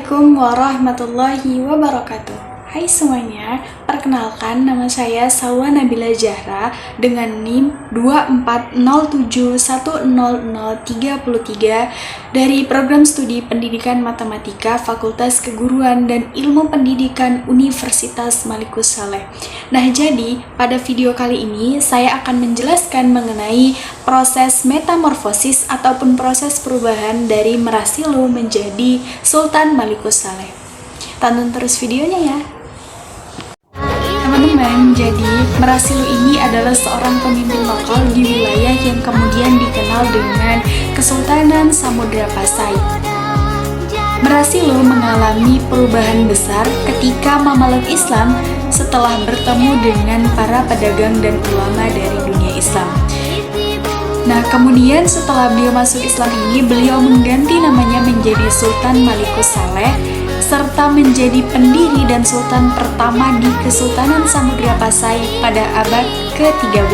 Assalamualaikum warahmatullahi wabarakatuh. Hai semuanya, perkenalkan nama saya Salwa Nabila Zahra dengan NIM 240710033 dari Program Studi Pendidikan Matematika Fakultas Keguruan dan Ilmu Pendidikan Universitas Malikus Saleh. Nah, jadi pada video kali ini saya akan menjelaskan mengenai proses metamorfosis ataupun proses perubahan dari Merasilu menjadi Sultan Malikus Saleh. Tonton terus videonya ya. Teman-teman, jadi Merasilu ini adalah seorang pemimpin lokal di wilayah yang kemudian dikenal dengan Kesultanan Samudra Pasai. Merasilu mengalami perubahan besar ketika Mamaluk Islam setelah bertemu dengan para pedagang dan ulama dari dunia Islam. Nah, kemudian setelah beliau masuk Islam ini, beliau mengganti namanya menjadi Sultan Malikus Saleh serta menjadi pendiri dan sultan pertama di Kesultanan Samudra Pasai pada abad ke-13.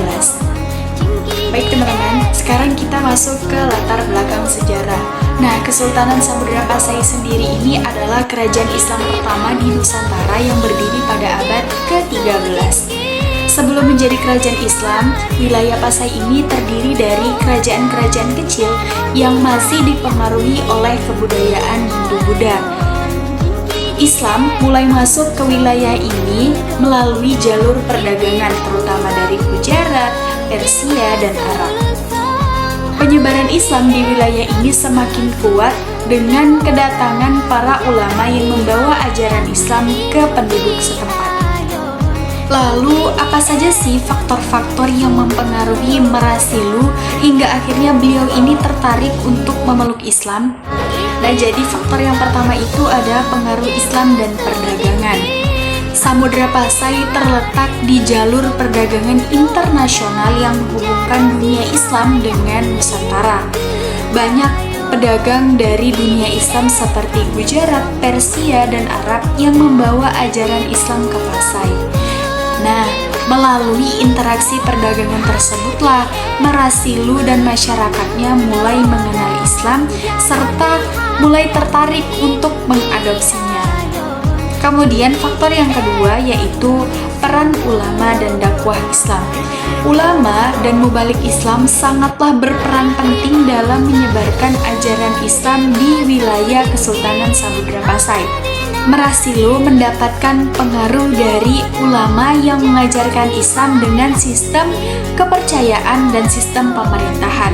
Baik teman-teman, sekarang kita masuk ke latar belakang sejarah. Nah, Kesultanan Samudra Pasai sendiri ini adalah kerajaan Islam pertama di Nusantara yang berdiri pada abad ke-13. Sebelum menjadi kerajaan Islam, wilayah Pasai ini terdiri dari kerajaan-kerajaan kecil yang masih dipengaruhi oleh kebudayaan Hindu-Buddha. Islam mulai masuk ke wilayah ini melalui jalur perdagangan terutama dari Gujarat, Persia, dan Arab. Penyebaran Islam di wilayah ini semakin kuat dengan kedatangan para ulama yang membawa ajaran Islam ke penduduk setempat. Lalu, apa saja sih faktor-faktor yang mempengaruhi Merasilu hingga akhirnya beliau ini tertarik untuk memeluk Islam? Nah, jadi faktor yang pertama itu ada pengaruh Islam dan perdagangan. Samudra Pasai terletak di jalur perdagangan internasional yang menghubungkan dunia Islam dengan Nusantara. Banyak pedagang dari dunia Islam seperti Gujarat, Persia, dan Arab yang membawa ajaran Islam ke Pasai. Nah, melalui interaksi perdagangan tersebutlah Merasilu dan masyarakatnya mulai mengenal Islam serta mulai tertarik untuk mengadopsinya. Kemudian faktor yang kedua yaitu peran ulama dan dakwah Islam. Ulama dan mubalik Islam sangatlah berperan penting dalam menyebarkan ajaran Islam di wilayah Kesultanan Samudra Pasai. Merasilu mendapatkan pengaruh dari ulama yang mengajarkan Islam dengan sistem kepercayaan dan sistem pemerintahan.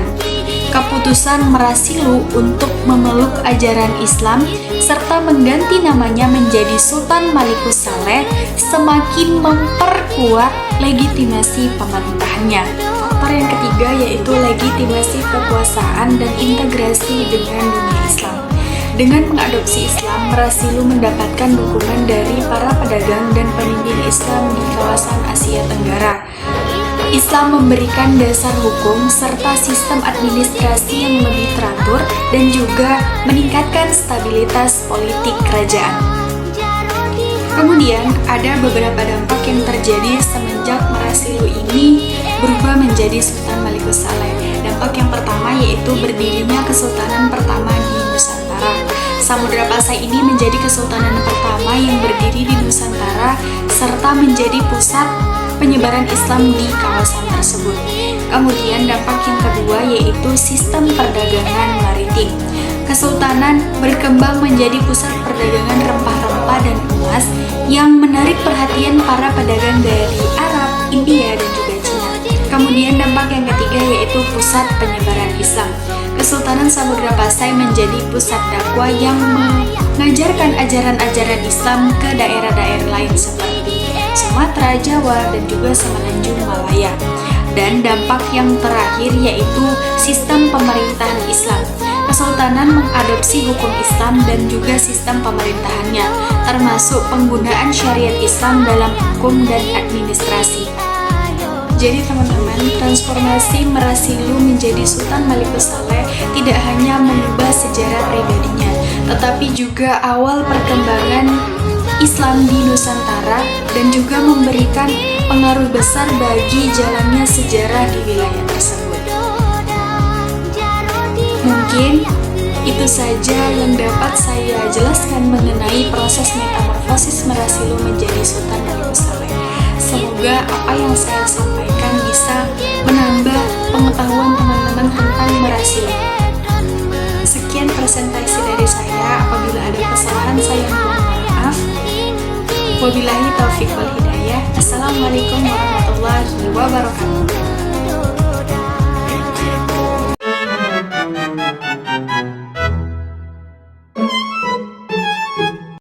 Keputusan Merasilu untuk memeluk ajaran Islam serta mengganti namanya menjadi Sultan Malikus Saleh semakin memperkuat legitimasi pemerintahannya. Faktor yang ketiga yaitu legitimasi kekuasaan dan integrasi dengan dunia Islam. Dengan mengadopsi Islam, Merasilu mendapatkan dukungan dari para pedagang dan pemimpin Islam di kawasan Asia Tenggara. Islam memberikan dasar hukum serta sistem administrasi yang lebih teratur dan juga meningkatkan stabilitas politik kerajaan. Kemudian, ada beberapa dampak yang terjadi semenjak Merasilu ini berubah menjadi Sultan Malikus Saleh. Dampak yang pertama yaitu berdirinya Kesultanan pertama di Nusantara. Samudra Pasai ini menjadi kesultanan pertama yang berdiri di Nusantara serta menjadi pusat penyebaran Islam di kawasan tersebut. Kemudian dampak yang kedua yaitu sistem perdagangan maritim. Kesultanan berkembang menjadi pusat perdagangan rempah-rempah dan emas yang menarik perhatian para pedagang dari Arab, India, dan juga Cina. Kemudian dampak yang ketiga yaitu pusat penyebaran Islam. Kesultanan Samudra Pasai menjadi pusat dakwah yang mengajarkan ajaran-ajaran Islam ke daerah-daerah lain seperti Sumatera, Jawa, dan juga Semenanjung Malaya. Dan dampak yang terakhir yaitu sistem pemerintahan Islam. Kesultanan mengadopsi hukum Islam dan juga sistem pemerintahannya, termasuk penggunaan syariat Islam dalam hukum dan administrasi. Jadi teman-teman, transformasi Merasilu menjadi Sultan Malikus Saleh tidak hanya mengubah sejarah pribadinya, tetapi juga awal perkembangan Islam di Nusantara dan juga memberikan pengaruh besar bagi jalannya sejarah di wilayah tersebut. Mungkin Itu saja yang dapat saya jelaskan mengenai proses metamorfosis Merasilu menjadi Sultan Bani Saleh. Semoga apa yang saya sampaikan bisa menambah pengetahuan teman-teman tentang Merasilu. Sekian presentasi dari saya. Apabila ada kesalahan, saya mohon maaf. Wabillahi taufiq wal hidayah. Assalamualaikum warahmatullahi wabarakatuh.